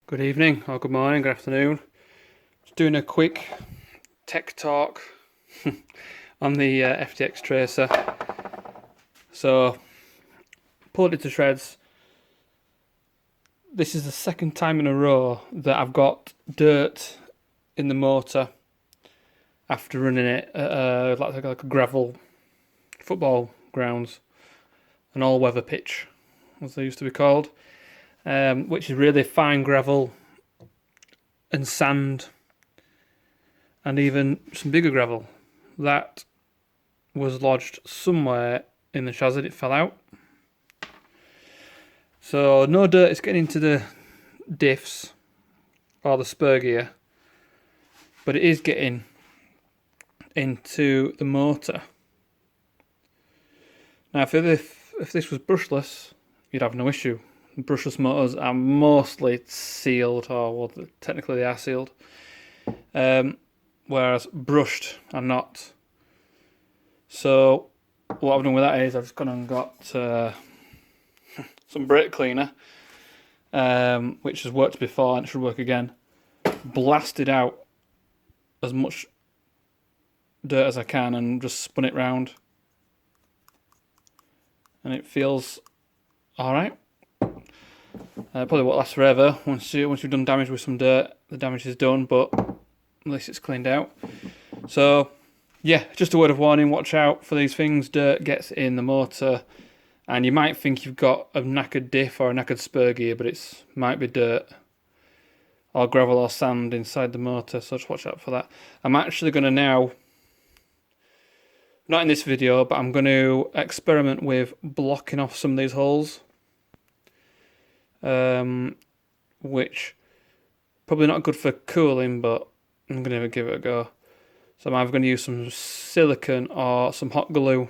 Good evening, or good morning, good afternoon. Just doing a quick tech talk on the FTX TRACER. So, pulled it to shreds. This is the second time in a row that I've got dirt in the motor after running it at like a gravel football grounds, an all-weather pitch, as they used to be called. Which is really fine gravel and sand and even some bigger gravel that was lodged somewhere in the chassis. It fell out, so no dirt is getting into the diffs or the spur gear, but it is getting into the motor. Now if this was brushless, you'd have no issue. Brushless motors are mostly sealed, or well, technically they are sealed, whereas brushed are not. So what I've done with that is I've just gone and got some brake cleaner, which has worked before and it should work again. Blasted out as much dirt as I can and just spun it round, and it feels alright. Probably won't last forever. Once you've done damage with some dirt, the damage is done, but at least it's cleaned out. So yeah, just a word of warning, watch out for these things. Dirt gets in the motor and you might think you've got a knackered diff or a knackered spur gear, but it might be dirt or gravel or sand inside the motor, so just watch out for that. I'm actually going to now, not in this video, but I'm going to experiment with blocking off some of these holes. Which probably not good for cooling, but I'm going to give it a go. So I'm either going to use some silicone or some hot glue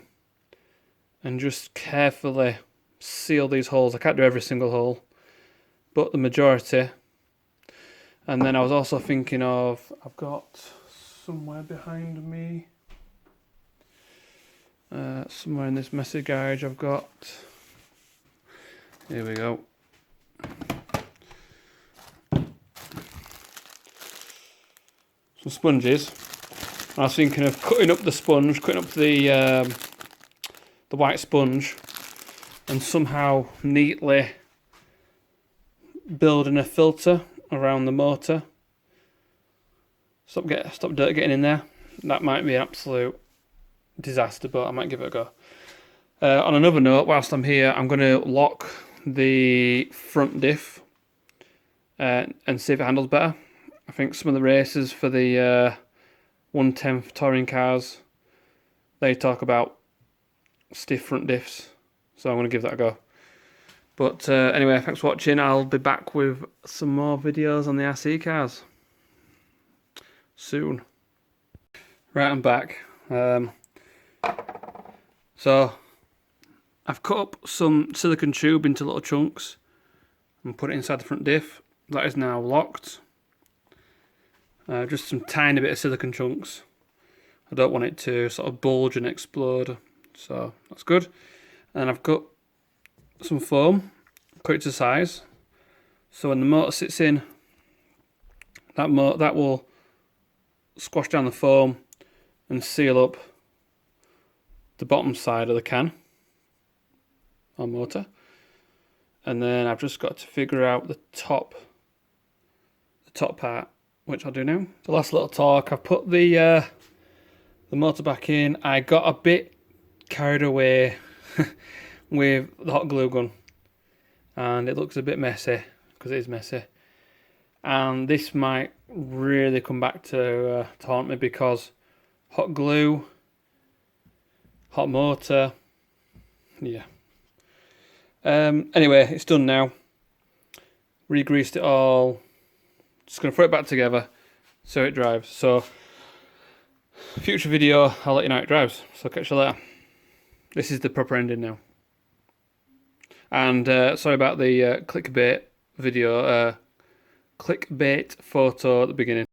and just carefully seal these holes. I can't do every single hole, but the majority. And then I was also thinking of, I've got somewhere behind me, somewhere in this messy garage, I've got, here we go. Some sponges. I was thinking of cutting up the sponge, cutting up the white sponge, and somehow neatly building a filter around the motor. Stop dirt getting in there. That might be an absolute disaster, but I might give it a go. On another note, whilst I'm here, I'm going to lock the front diff and see if it handles better. I think some of the racers for the 1/10 touring cars, they talk about stiff front diffs, so I'm going to give that a go. But anyway, thanks for watching. I'll be back with some more videos on the RC cars soon. Right, I'm back. So I've cut up some silicone tube into little chunks and put it inside the front diff. That is now locked. Just some tiny bit of silicone chunks. I don't want it to sort of bulge and explode, so that's good. And I've got some foam, cut it to size, so when the motor sits in, that will squash down the foam and seal up the bottom side of the can or motor. And then I've just got to figure out the top part, which I'll do now. The last little talk, I've put the motor back in. I got a bit carried away with the hot glue gun, and it looks a bit messy, because it is messy. And this might really come back to haunt me, because hot glue, hot motor, yeah. Anyway, it's done now. Re-greased it all. Just going to throw it back together so it drives. So, future video, I'll let you know how it drives. So, catch you later. This is the proper ending now. And sorry about the clickbait video, clickbait photo at the beginning.